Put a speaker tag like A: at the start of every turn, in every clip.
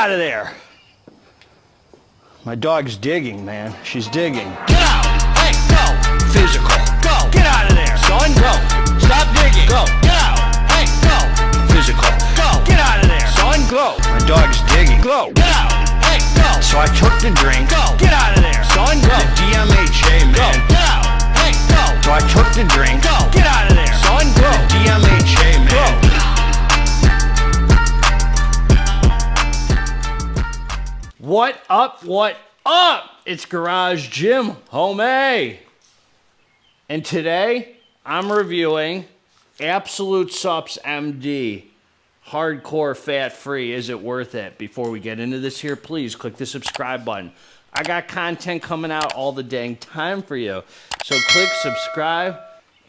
A: out of there. My dog's digging, man. She's digging.
B: Get out! Hey, go!
A: Physical.
B: Go!
A: Get out of there.
B: Son, go! Stop digging!
A: Go.
B: Get out! Hey, go!
A: Physical.
B: Go!
A: Get out of there.
B: Son, go!
A: My dog's digging.
B: Go! Get out! Hey, go!
A: So I took the drink.
B: Go!
A: Get out of there.
B: Son, go!
A: The DMHA,
B: Go!
A: man.
B: Get out! Hey, go!
A: So I took the drink.
B: Go!
A: Get out of there.
B: Son, go!
A: The DMHA, man.
B: Go!
A: What up? What up? It's Garage Gym Homie. And today I'm reviewing Absolute Supps MD. Hardcore fat free. Is it worth it? Before we get into this here, please click the subscribe button. I got content coming out all the dang time for you. So click subscribe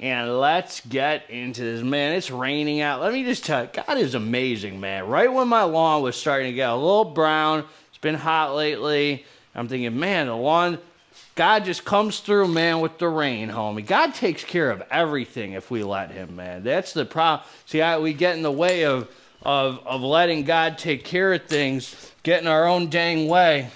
A: and let's get into this. Man, it's raining out. Let me just tell you, God is amazing, man. Right when my lawn was starting to get a little brown, it's been hot lately, I'm thinking, man, the lawn, God just comes through, man, with the rain, homie. God takes care of everything if we let him, man. That's the problem. See, we get in the way of letting God take care of things, getting our own dang way.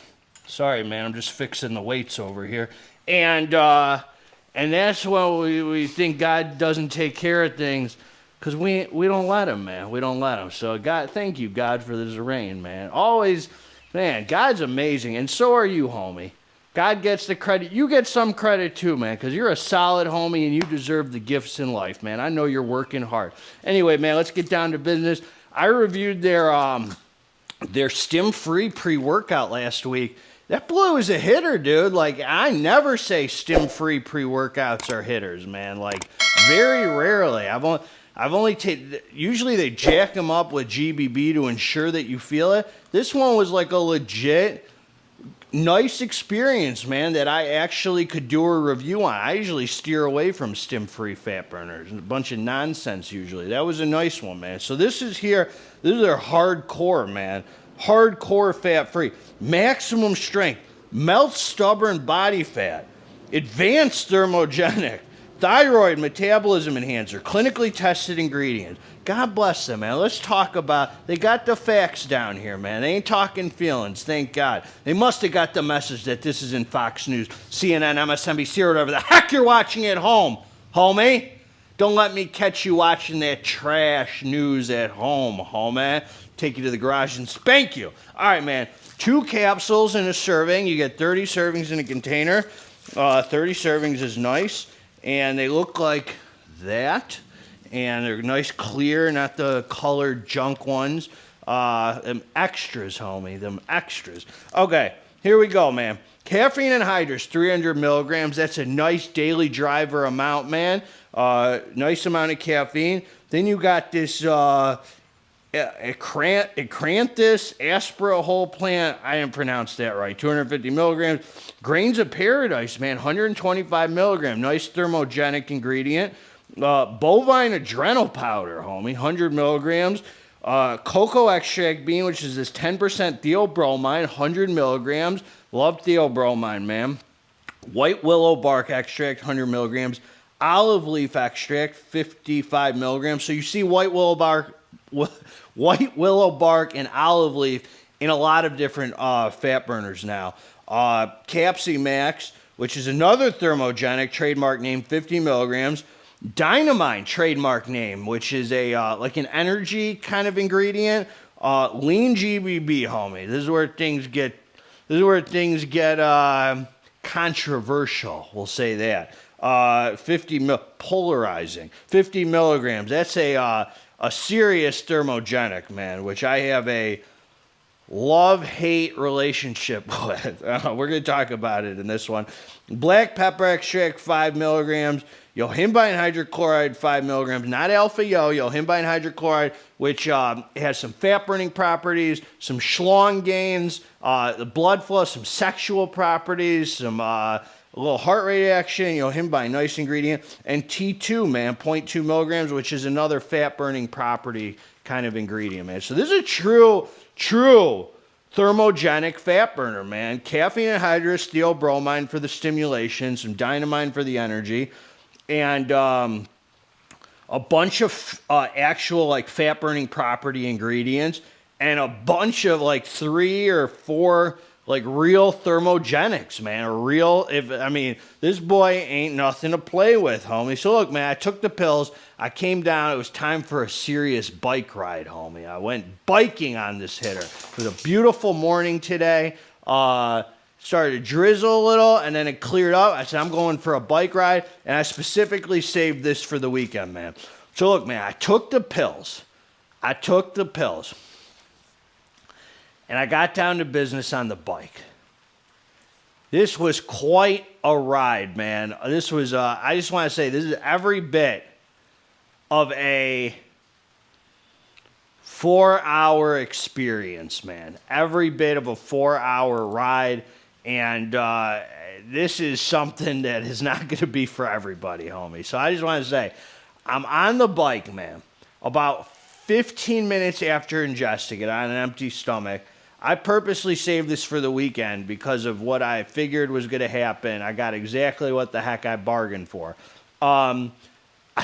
A: Sorry, man, I'm just fixing the weights over here. And that's when we think God doesn't take care of things, because we don't let him, man. We don't let him. So, God, thank you, God, for this rain, man. Always, man, God's amazing, and so are you, homie. God gets the credit. You get some credit, too, man, because you're a solid homie, and you deserve the gifts in life, man. I know you're working hard. Anyway, man, let's get down to business. I reviewed their stim-free pre-workout last week. That blue is a hitter, dude. Like, I never say stim-free pre-workouts are hitters, man. Like, very rarely. I've only taken, usually they jack them up with GBB to ensure that you feel it. This one was like a legit, nice experience, man, that I actually could do a review on. I usually steer away from stim-free fat burners. A bunch of nonsense, usually. That was a nice one, man. So this is their hardcore, man. Hardcore fat-free. Maximum strength. Melts stubborn body fat. Advanced thermogenic. Thyroid metabolism enhancer. Clinically tested ingredients. God bless them, man. Let's talk about, they got the facts down here, man. They ain't talking feelings, thank God. They must have got the message that this is in Fox News, CNN, MSNBC, or whatever the heck you're watching at home, homie. Don't let me catch you watching that trash news at home, homie. Take you to the garage and spank you. All right, man. 2 capsules in a serving. You get 30 servings in a container. 30 servings is nice. And they look like that. And they're nice, clear, not the colored junk ones. Them extras, homie. Them extras. Okay, here we go, man. Caffeine anhydrous, 300 milligrams. That's a nice daily driver amount, man. Nice amount of caffeine. Then you got this Acranthus aspera whole plant. I didn't pronounce that right. 250 milligrams. Grains of paradise, man. 125 milligrams. Nice thermogenic ingredient. Bovine adrenal powder, homie. 100 milligrams. Cocoa extract bean, which is this 10% theobromine. 100 milligrams. Love theobromine, man. White willow bark extract. 100 milligrams. Olive leaf extract. 55 milligrams. So you see white willow bark and olive leaf in a lot of different fat burners now. Capsi Max, which is another thermogenic, trademark name, 50 milligrams. Dynamine, trademark name, which is a like an energy kind of ingredient. Lean GBB, homie. This is where things get controversial. We'll say that. Polarizing. 50 milligrams. That's a serious thermogenic, man, which I have a love-hate relationship with. We're going to talk about it in this one. Black pepper extract, 5 milligrams. Yohimbine hydrochloride, 5 milligrams. Not alpha-yo, yohimbine hydrochloride, which has some fat-burning properties, some schlong gains, the blood flow, some sexual properties, some a little heart rate action, yohimbine, nice ingredient. And T2, man, 0.2 milligrams, which is another fat-burning property kind of ingredient, man. So this is a true thermogenic fat burner, man. Caffeine anhydrous, theobromine for the stimulation, some dynamine for the energy, and a bunch of actual like fat burning property ingredients and a bunch of like 3 or 4 like real thermogenics, man. This boy ain't nothing to play with, homie. So look, man, I took the pills. I came down. It was time for a serious bike ride, homie. I went biking on this hitter. It was a beautiful morning today. Started to drizzle a little, and then it cleared up. I said, I'm going for a bike ride, and I specifically saved this for the weekend, man. So look, man, I took the pills. And I got down to business on the bike. This was quite a ride, man. This was, I just want to say, this is every bit of a 4-hour experience, man. Every bit of a 4-hour ride. And this is something that is not going to be for everybody, homie. So I just want to say, I'm on the bike, man, about 15 minutes after ingesting it on an empty stomach. I purposely saved this for the weekend because of what I figured was going to happen. I got exactly what the heck I bargained for. I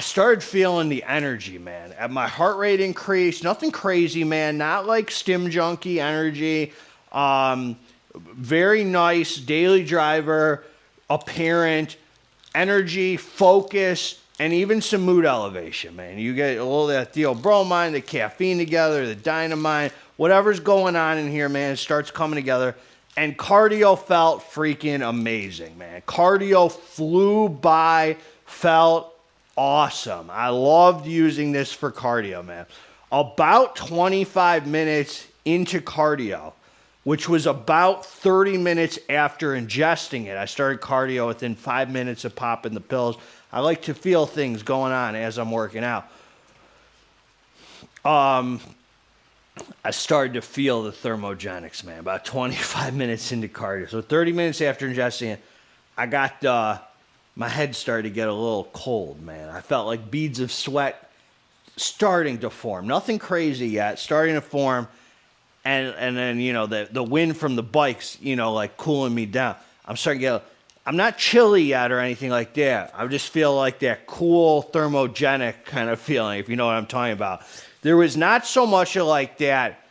A: started feeling the energy, man. My heart rate increased. Nothing crazy, man. Not like stim junkie energy. Very nice daily driver, apparent, energy, focus, and even some mood elevation, man. You get a little of that theobromine, the caffeine together, the dynamine, whatever's going on in here, man, it starts coming together. And cardio felt freaking amazing, man. Cardio flew by, felt awesome. I loved using this for cardio, man. About 25 minutes into cardio, which was about 30 minutes after ingesting it. I started cardio within 5 minutes of popping the pills. I like to feel things going on as I'm working out. I started to feel the thermogenics, man, about 25 minutes into cardio. So 30 minutes after ingesting it, I got, my head started to get a little cold, man. I felt like beads of sweat starting to form. Nothing crazy yet, starting to form. And then, you know, the wind from the bikes, you know, like cooling me down. I'm starting to get, I'm not chilly yet or anything like that. I just feel like that cool thermogenic kind of feeling, if you know what I'm talking about. There was not so much of like that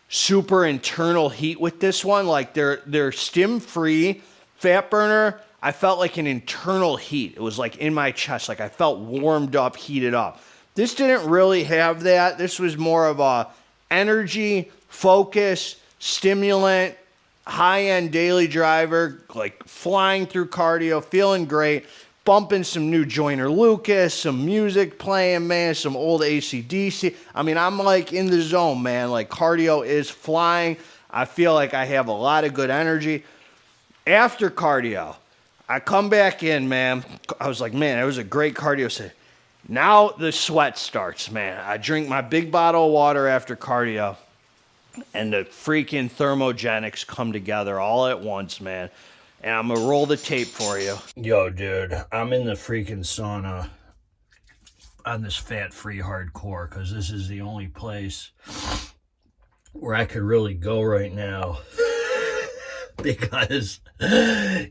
A: super internal heat with this one. Like they're stim-free fat burner. I felt like an internal heat. It was like in my chest. Like I felt warmed up, heated up. This didn't really have that. This was more of a energy, focus, stimulant, high-end daily driver, like flying through cardio, feeling great, bumping some new Joyner Lucas, some music playing, man, some old AC/DC. I mean, I'm like in the zone, man. Like cardio is flying. I feel like I have a lot of good energy. After cardio, I come back in, man. I was like, man, it was a great cardio set. Now the sweat starts, man. I drink my big bottle of water after cardio. And the freaking thermogenics come together all at once, man. And I'm going to roll the tape for you. Yo, dude, I'm in the freaking sauna on this fat-free hardcore because this is the only place where I could really go right now. Because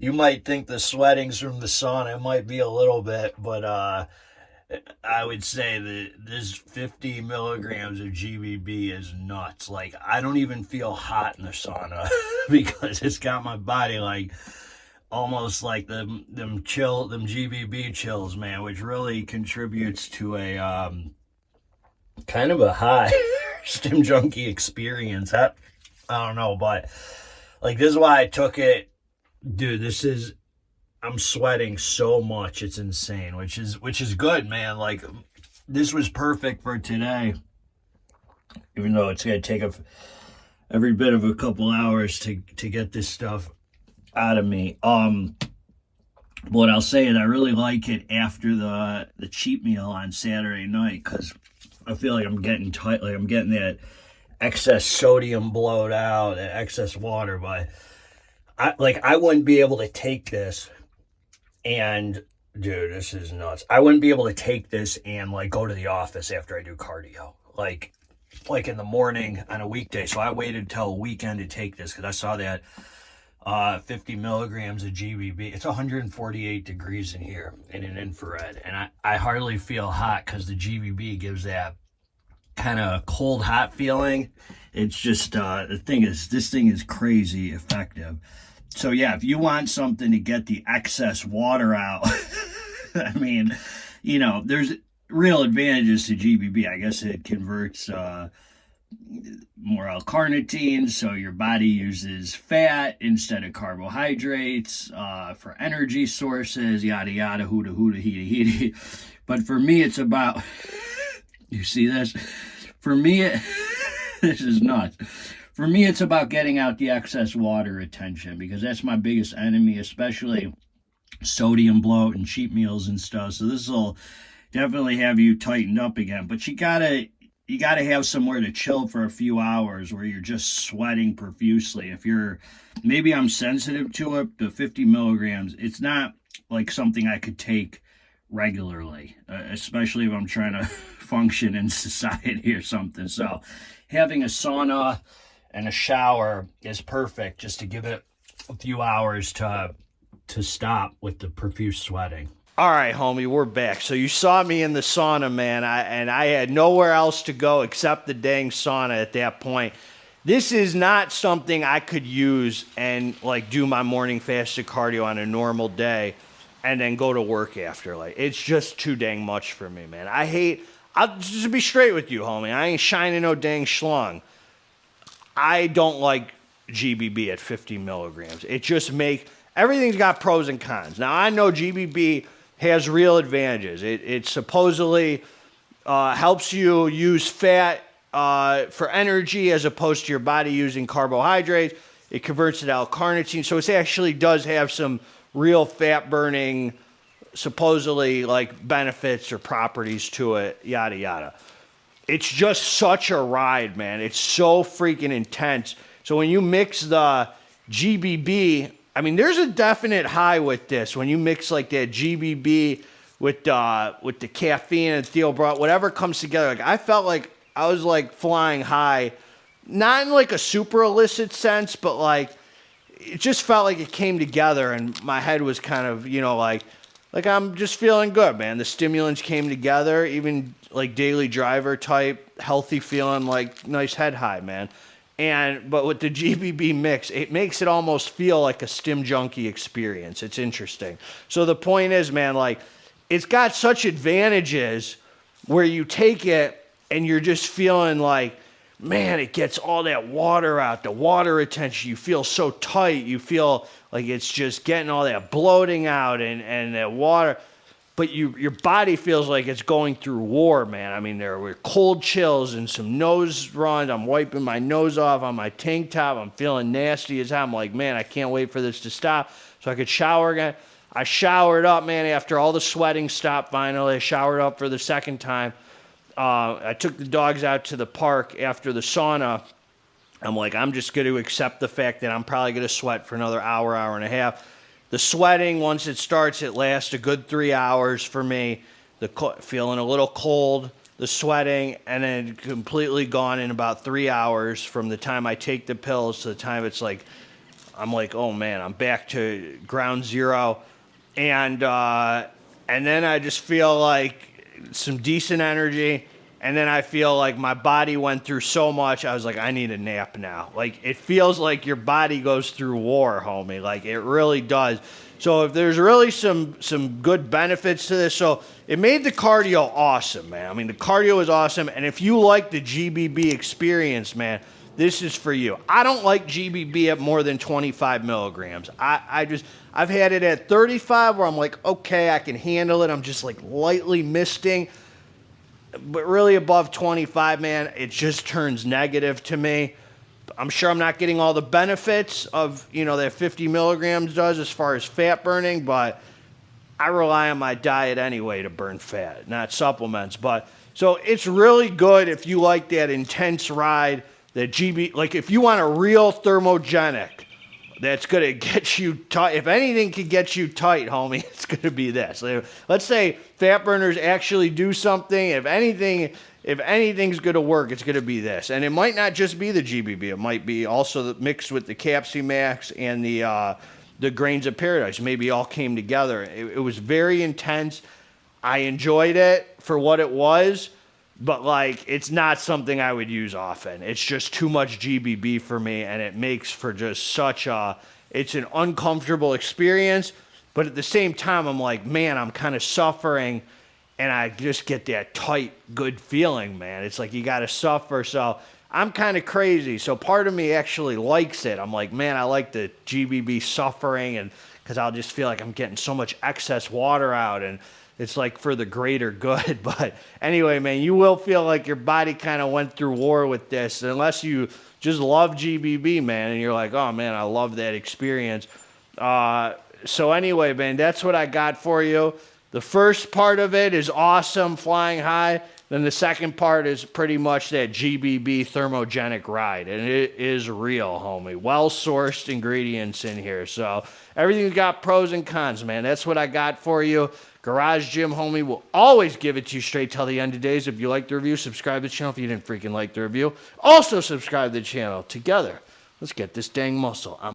A: you might think the sweatings from the sauna might be a little bit, but I would say that this 50 milligrams of GBB is nuts. Like, I don't even feel hot in the sauna because it's got my body like almost like them GBB chills, man, which really contributes to a kind of a high stim junkie experience. I don't know, but like this is why I took it, dude. I'm sweating so much, it's insane, which is good, man. Like, this was perfect for today, even though it's gonna take every bit of a couple hours to get this stuff out of me. What I'll say is I really like it after the cheat meal on Saturday night because I feel like I'm getting tight, like I'm getting that excess sodium blowed out, that excess water. But I wouldn't be able to take this. And, dude, this is nuts. I wouldn't be able to take this and, like, go to the office after I do cardio. Like in the morning on a weekday. So I waited till a weekend to take this because I saw that 50 milligrams of GBB. It's 148 degrees in here in an infrared. And I hardly feel hot because the GBB gives that kind of cold hot feeling. It's just this thing is crazy effective. So yeah, if you want something to get the excess water out, I mean, there's real advantages to GBB. I guess it converts more L-carnitine, so your body uses fat instead of carbohydrates for energy sources, yada yada, huda huda, heedy heedy. But for me, it's about you see this? For me, this is nuts. For me, it's about getting out the excess water retention, because that's my biggest enemy, especially sodium bloat and cheat meals and stuff. So this will definitely have you tightened up again. But you gotta have somewhere to chill for a few hours where you're just sweating profusely. Maybe I'm sensitive to it, the 50 milligrams, it's not like something I could take regularly, especially if I'm trying to function in society or something. So having a sauna and a shower is perfect, just to give it a few hours to stop with the profuse sweating. All right, homie, we're back. So you saw me in the sauna, man, and I had nowhere else to go except the dang sauna at that point. This is not something I could use and like do my morning fasted cardio on a normal day and then go to work after. Like, it's just too dang much for me, man. I'll just be straight with you, homie. I ain't shining no dang schlong. I don't like GBB at 50 milligrams. It just everything's got pros and cons. Now, I know GBB has real advantages. It supposedly helps you use fat for energy as opposed to your body using carbohydrates. It converts it to L-carnitine. So it actually does have some real fat burning, supposedly like benefits or properties to it, yada yada. It's just such a ride, man. It's so freaking intense. So when you mix the GBB, I mean, there's a definite high with this. When you mix like that GBB with the caffeine and theobromine, whatever comes together, like I felt like I was like flying high, not in like a super illicit sense, but like it just felt like it came together, and my head was kind of, like I'm just feeling good, man. The stimulants came together, even like daily driver type, healthy feeling, like nice head high, man. But with the GBB mix, it makes it almost feel like a stim junkie experience. It's interesting. So the point is, man, like it's got such advantages where you take it and you're just feeling like, man, it gets all that water out, the water retention. You feel so tight. You feel like it's just getting all that bloating out and that water. But your body feels like it's going through war, man. I mean, there were cold chills and some nose runs. I'm wiping my nose off on my tank top. I'm feeling nasty as hell. I'm like, man, I can't wait for this to stop so I could shower again. I showered up, man, after all the sweating stopped finally. I showered up for the second time. I took the dogs out to the park after the sauna. I'm like, I'm just going to accept the fact that I'm probably going to sweat for another hour, hour and a half. The sweating, once it starts, it lasts a good 3 hours for me. Feeling a little cold, the sweating, and then completely gone in about 3 hours from the time I take the pills to the time it's like, I'm like, oh man, I'm back to ground zero. And then I just feel like some decent energy, and then I feel like my body went through so much, I was like, I need a nap now. Like, it feels like your body goes through war, homie. Like, it really does. So if there's really some good benefits to this, so it made the cardio awesome, man. I mean, the cardio is awesome, and if you like the GBB experience, man, this is for you. I don't like GBB at more than 25 milligrams. I've had it at 35 where I'm like, okay, I can handle it. I'm just like lightly misting. But really above 25, man, it just turns negative to me. I'm sure I'm not getting all the benefits of, that 50 milligrams does as far as fat burning, but I rely on my diet anyway to burn fat, not supplements. But so it's really good if you like that intense ride, that GB, like if you want a real thermogenic, that's going to get you tight. If anything can get you tight, homie, it's going to be this. Let's say fat burners actually do something. If anything's going to work, it's going to be this. And it might not just be the GBB. It might be also mixed with the Capsule Max and the Grains of Paradise. Maybe all came together. It was very intense. I enjoyed it for what it was. But, like, it's not something I would use often. It's just too much GBB for me, and it makes for just such a... It's an uncomfortable experience, but at the same time, I'm like, man, I'm kind of suffering, and I just get that tight, good feeling, man. It's like you got to suffer, so I'm kind of crazy. So part of me actually likes it. I'm like, man, I like the GBB suffering, and because I'll just feel like I'm getting so much excess water out, and it's like for the greater good. But anyway, man, you will feel like your body kind of went through war with this, unless you just love GBB, man, and you're like, oh, man, I love that experience. So anyway, man, that's what I got for you. The first part of it is awesome, flying high. Then the second part is pretty much that GBB thermogenic ride, and it is real, homie. Well-sourced ingredients in here. So everything's got pros and cons, man. That's what I got for you. Garage Gym Homie will always give it to you straight till the end of days. If you like the review, subscribe to the channel if you didn't freaking like the review. Also subscribe to the channel. Together, let's get this dang muscle. I'm